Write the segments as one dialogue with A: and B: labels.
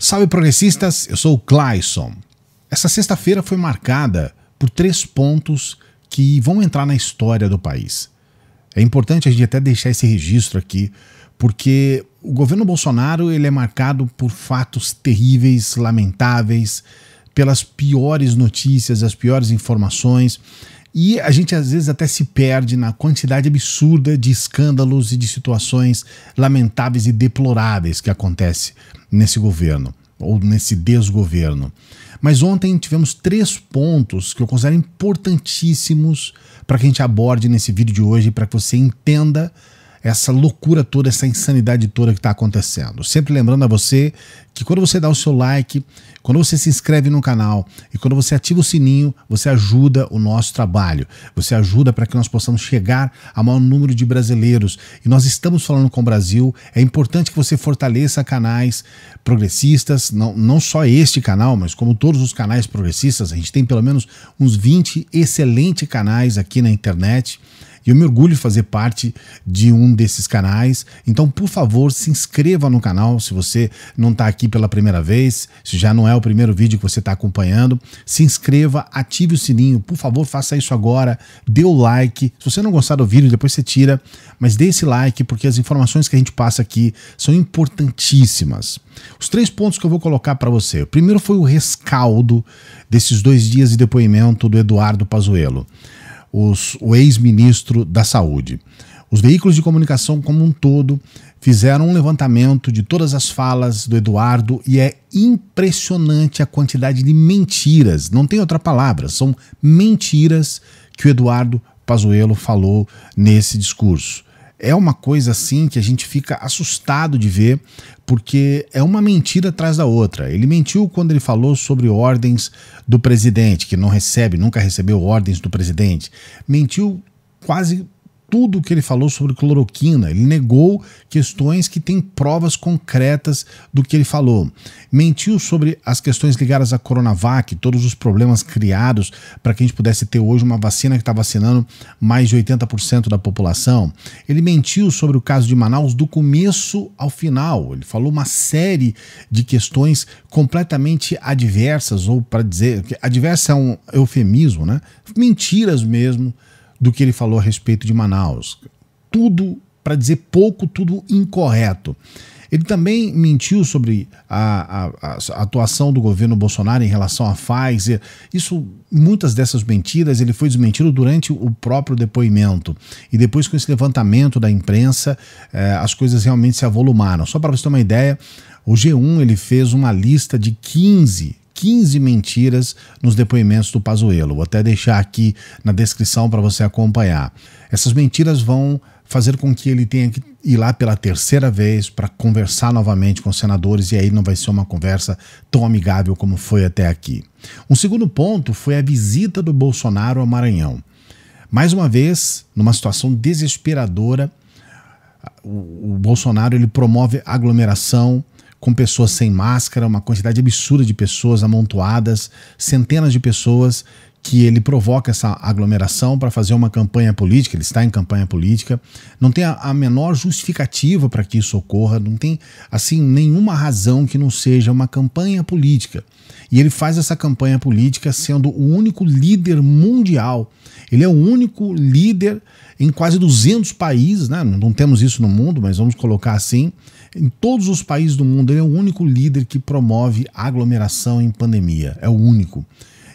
A: Salve progressistas, eu sou o Clayson. Essa sexta-feira foi marcada por 3 pontos que vão entrar na história do país. É importante a gente até deixar esse registro aqui, porque o governo Bolsonaro ele é marcado por fatos terríveis, lamentáveis, pelas piores notícias, as piores informações, e a gente às vezes até se perde na quantidade absurda de escândalos e de situações lamentáveis e deploráveis que acontece nesse governo, ou nesse desgoverno. Mas ontem tivemos 3 pontos que eu considero importantíssimos para que a gente aborde nesse vídeo de hoje, para que você entenda essa loucura toda, essa insanidade toda que está acontecendo. Sempre lembrando a você que quando você dá o seu like, quando você se inscreve no canal e quando você ativa o sininho, você ajuda o nosso trabalho. Você ajuda para que nós possamos chegar ao maior número de brasileiros. E nós estamos falando com o Brasil. É importante que você fortaleça canais progressistas, não só este canal, mas como todos os canais progressistas. A gente tem pelo menos uns 20 excelentes canais aqui na internet. E eu me orgulho de fazer parte de um desses canais. Então, por favor, se inscreva no canal se você não está aqui pela primeira vez, se já não é o primeiro vídeo que você está acompanhando. Se inscreva, ative o sininho, por favor, faça isso agora, dê o like. Se você não gostar do vídeo, depois você tira, mas dê esse like, porque as informações que a gente passa aqui são importantíssimas. Os 3 pontos que eu vou colocar para você. O primeiro foi o rescaldo desses 2 dias de depoimento do Eduardo Pazuello, o ex-ministro da Saúde. Os veículos de comunicação como um todo fizeram um levantamento de todas as falas do Eduardo e é impressionante a quantidade de mentiras, não tem outra palavra, são mentiras que o Eduardo Pazuello falou nesse discurso. É uma coisa assim que a gente fica assustado de ver, porque é uma mentira atrás da outra. Ele mentiu quando ele falou sobre ordens do presidente, que nunca recebeu ordens do presidente. Mentiu quase tudo que ele falou sobre cloroquina. Ele negou questões que têm provas concretas do que ele falou. Mentiu sobre as questões ligadas à Coronavac, todos os problemas criados para que a gente pudesse ter hoje uma vacina que está vacinando mais de 80% da população. Ele mentiu sobre o caso de Manaus do começo ao final. Ele falou uma série de questões completamente adversas, ou para dizer que adversa é um eufemismo, né? Mentiras mesmo do que ele falou a respeito de Manaus. Tudo, para dizer pouco, tudo incorreto. Ele também mentiu sobre a atuação do governo Bolsonaro em relação à Pfizer. Muitas dessas mentiras ele foi desmentido durante o próprio depoimento. E depois, com esse levantamento da imprensa, as coisas realmente se avolumaram. Só para você ter uma ideia, o G1 ele fez uma lista de 15 mentiras nos depoimentos do Pazuello. Vou até deixar aqui na descrição para você acompanhar. Essas mentiras vão fazer com que ele tenha que ir lá pela 3ª vez para conversar novamente com os senadores, e aí não vai ser uma conversa tão amigável como foi até aqui. Um segundo ponto foi a visita do Bolsonaro ao Maranhão. Mais uma vez, numa situação desesperadora, o Bolsonaro ele promove aglomeração com pessoas sem máscara, uma quantidade absurda de pessoas amontoadas, centenas de pessoas, que ele provoca essa aglomeração para fazer uma campanha política. Ele está em campanha política, não tem a menor justificativa para que isso ocorra, não tem assim nenhuma razão que não seja uma campanha política. E ele faz essa campanha política sendo o único líder mundial. Ele é o único líder em quase 200 países, né? Não temos isso no mundo, mas vamos colocar assim. Em todos os países do mundo, ele é o único líder que promove aglomeração em pandemia. É o único.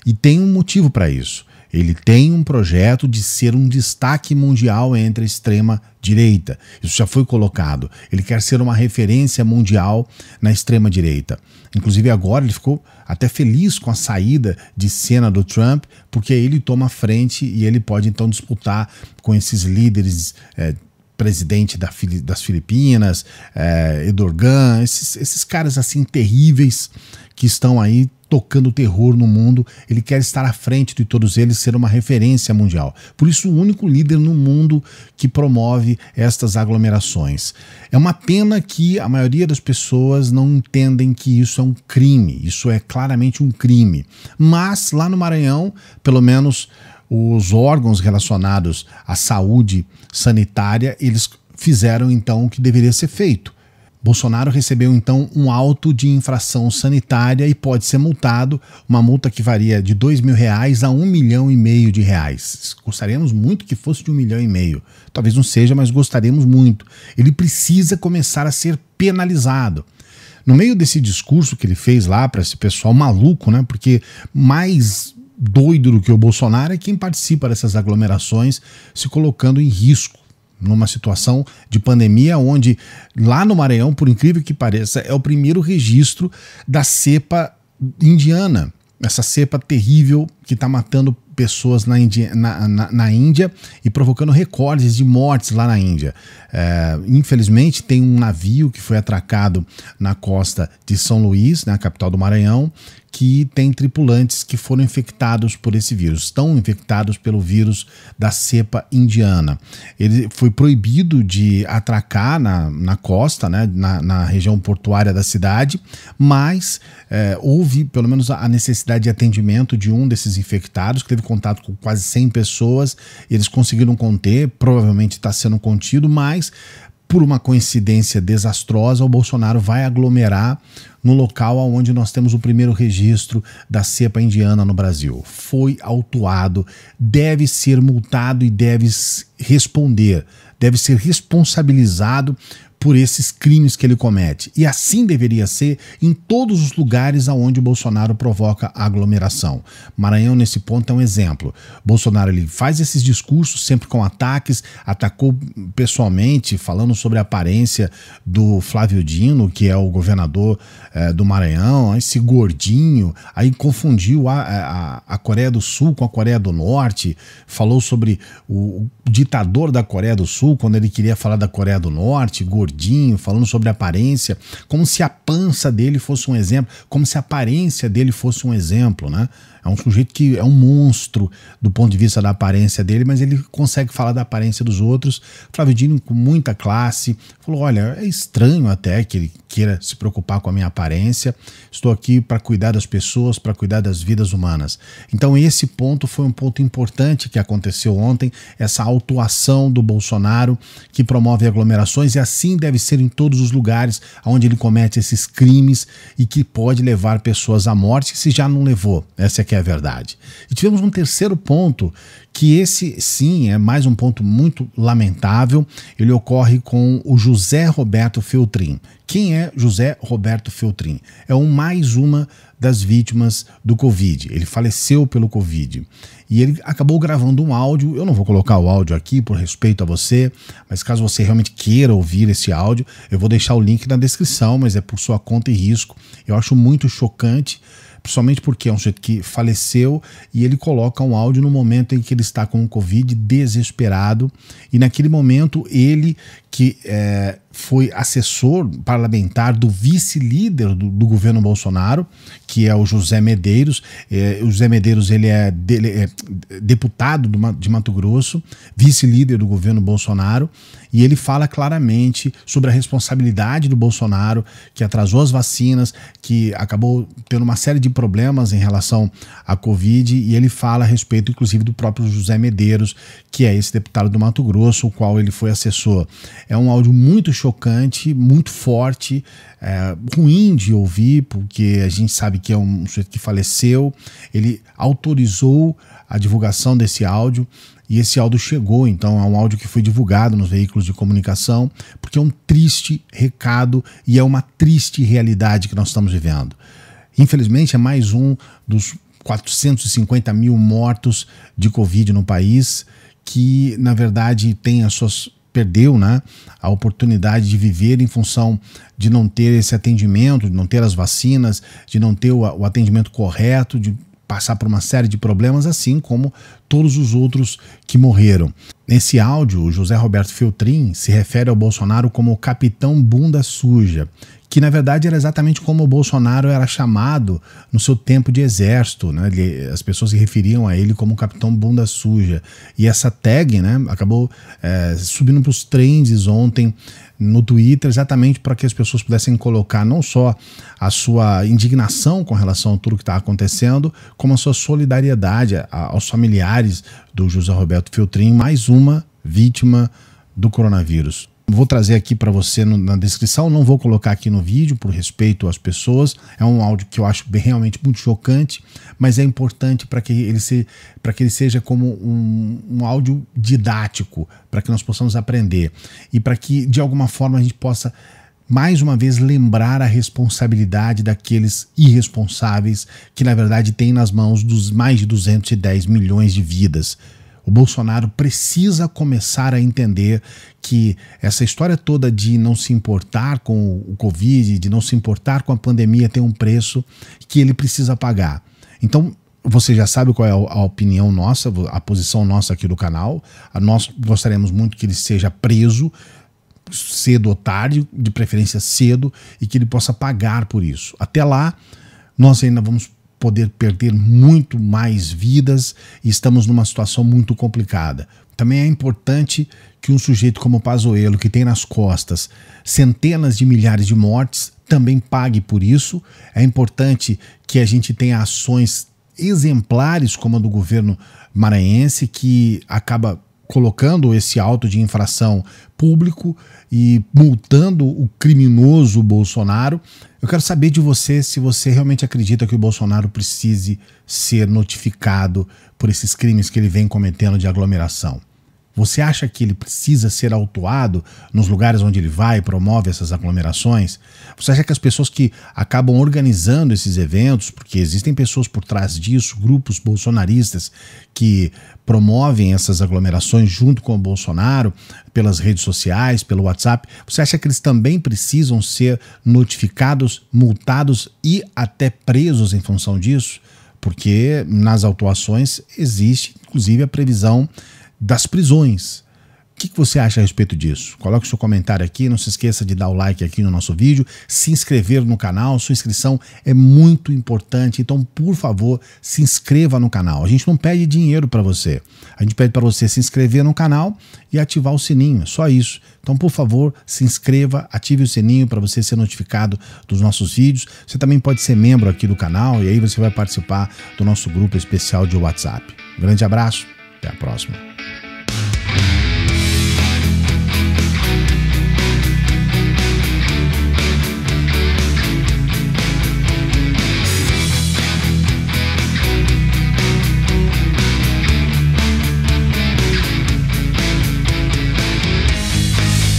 A: E tem um motivo para isso. Ele tem um projeto de ser um destaque mundial entre a extrema-direita. Isso já foi colocado. Ele quer ser uma referência mundial na extrema-direita. Inclusive agora ele ficou até feliz com a saída de cena do Trump, porque ele toma a frente e ele pode então disputar com esses líderes, presidente das Filipinas, Erdogan, esses caras assim terríveis que estão aí tocando terror no mundo. Ele quer estar à frente de todos eles, ser uma referência mundial. Por isso, o único líder no mundo que promove estas aglomerações. É uma pena que a maioria das pessoas não entendem que isso é um crime. Isso é claramente um crime. Mas lá no Maranhão, pelo menos os órgãos relacionados à saúde sanitária, eles fizeram então o que deveria ser feito. Bolsonaro recebeu então um auto de infração sanitária e pode ser multado, uma multa que varia de R$2.000 a R$1,5 milhão. Gostaríamos muito que fosse de R$1,5 milhão. Talvez não seja, mas gostaríamos muito. Ele precisa começar a ser penalizado. No meio desse discurso que ele fez lá para esse pessoal maluco, né? Porque mais doido do que o Bolsonaro é quem participa dessas aglomerações, se colocando em risco numa situação de pandemia, onde lá no Maranhão, por incrível que pareça, é o primeiro registro da cepa indiana, essa cepa terrível que está matando pessoas na Índia e provocando recordes de mortes lá na Índia. Infelizmente, tem um navio que foi atracado na costa de São Luís, na capital do Maranhão, que tem tripulantes que foram infectados por esse vírus, estão infectados pelo vírus da cepa indiana. Ele foi proibido de atracar na costa, né, na região portuária da cidade, mas houve pelo menos a necessidade de atendimento de um desses infectados, que teve contato com quase 100 pessoas, eles conseguiram conter, provavelmente está sendo contido, mas por uma coincidência desastrosa, o Bolsonaro vai aglomerar no local onde nós temos o primeiro registro da cepa indiana no Brasil. Foi autuado, deve ser multado e deve responder, deve ser responsabilizado por esses crimes que ele comete. E assim deveria ser em todos os lugares onde o Bolsonaro provoca aglomeração. Maranhão, nesse ponto, é um exemplo. Bolsonaro ele faz esses discursos sempre com ataques, atacou pessoalmente, falando sobre a aparência do Flávio Dino, que é o governador do Maranhão, esse gordinho, aí confundiu a Coreia do Sul com a Coreia do Norte, falou sobre o ditador da Coreia do Sul, quando ele queria falar da Coreia do Norte, gordinho, falando sobre aparência, como se a pança dele fosse um exemplo, como se a aparência dele fosse um exemplo, né? É um sujeito que é um monstro do ponto de vista da aparência dele, mas ele consegue falar da aparência dos outros. Flávio Dino, com muita classe, falou, olha, é estranho até que ele queira se preocupar com a minha aparência, estou aqui para cuidar das pessoas, para cuidar das vidas humanas. Então esse ponto foi um ponto importante que aconteceu ontem, essa autuação do Bolsonaro que promove aglomerações, e assim deve ser em todos os lugares onde ele comete esses crimes e que pode levar pessoas à morte, se já não levou. Essa é que é a verdade. E tivemos um terceiro ponto, que esse sim é mais um ponto muito lamentável. Ele ocorre com o José Roberto Feltrin. Quem é José Roberto Feltrin? É mais uma das vítimas do Covid. Ele faleceu pelo Covid. E ele acabou gravando um áudio. Eu não vou colocar o áudio aqui por respeito a você, mas caso você realmente queira ouvir esse áudio, eu vou deixar o link na descrição, mas é por sua conta e risco. Eu acho muito chocante, principalmente porque é um sujeito que faleceu e ele coloca um áudio no momento em que ele está com o Covid, desesperado, e naquele momento ele, que foi assessor parlamentar do vice-líder do governo Bolsonaro, que é o José Medeiros. O José Medeiros ele é deputado de Mato Grosso, vice-líder do governo Bolsonaro, e ele fala claramente sobre a responsabilidade do Bolsonaro, que atrasou as vacinas, que acabou tendo uma série de problemas em relação à Covid, e ele fala a respeito, inclusive, do próprio José Medeiros, que é esse deputado do Mato Grosso, o qual ele foi assessor. É um áudio muito chocante, muito forte, ruim de ouvir, porque a gente sabe que é um sujeito que faleceu. Ele autorizou a divulgação desse áudio, e esse áudio chegou, então é um áudio que foi divulgado nos veículos de comunicação, porque é um triste recado e é uma triste realidade que nós estamos vivendo. Infelizmente é mais um dos 450 mil mortos de Covid no país, que na verdade tem perdeu, né, a oportunidade de viver em função de não ter esse atendimento, de não ter as vacinas, de não ter o atendimento correto, de passar por uma série de problemas, assim como todos os outros que morreram. Nesse áudio, o José Roberto Feltrin se refere ao Bolsonaro como o capitão bunda suja, que na verdade era exatamente como o Bolsonaro era chamado no seu tempo de exército, né? As pessoas se referiam a ele como capitão bunda suja. E essa tag, né, acabou subindo para os trends ontem no Twitter, exatamente para que as pessoas pudessem colocar não só a sua indignação com relação a tudo que está acontecendo, como a sua solidariedade aos familiares do José Roberto Feltrin, mais uma vítima do coronavírus. vou trazer aqui para você na descrição, não vou colocar aqui no vídeo por respeito às pessoas. É um áudio que eu acho realmente muito chocante, mas é importante para que ele seja como um áudio didático, para que nós possamos aprender e para que de alguma forma a gente possa mais uma vez lembrar a responsabilidade daqueles irresponsáveis que na verdade têm nas mãos dos mais de 210 milhões de vidas. O Bolsonaro precisa começar a entender que essa história toda de não se importar com o Covid, de não se importar com a pandemia, tem um preço que ele precisa pagar. Então, você já sabe qual é a opinião nossa, a posição nossa aqui do canal. Nós gostaríamos muito que ele seja preso cedo ou tarde, de preferência cedo, e que ele possa pagar por isso. Até lá, nós ainda vamos poder perder muito mais vidas e estamos numa situação muito complicada. Também é importante que um sujeito como o Pazuello, que tem nas costas centenas de milhares de mortes, também pague por isso. É importante que a gente tenha ações exemplares como a do governo maranhense, que acaba colocando esse auto de infração público e multando o criminoso Bolsonaro. Eu quero saber de você se você realmente acredita que o Bolsonaro precise ser notificado por esses crimes que ele vem cometendo de aglomeração. Você acha que ele precisa ser autuado nos lugares onde ele vai e promove essas aglomerações? Você acha que as pessoas que acabam organizando esses eventos, porque existem pessoas por trás disso, grupos bolsonaristas que promovem essas aglomerações junto com o Bolsonaro, pelas redes sociais, pelo WhatsApp, você acha que eles também precisam ser notificados, multados e até presos em função disso? Porque nas autuações existe, inclusive, a previsão das prisões. O que você acha a respeito disso? Coloque o seu comentário aqui, não se esqueça de dar o like aqui no nosso vídeo, se inscrever no canal, sua inscrição é muito importante, então por favor se inscreva no canal. A gente não pede dinheiro para você, a gente pede para você se inscrever no canal e ativar o sininho, é só isso. Então por favor se inscreva, ative o sininho para você ser notificado dos nossos vídeos. Você também pode ser membro aqui do canal e aí você vai participar do nosso grupo especial de WhatsApp. Um grande abraço, até a próxima.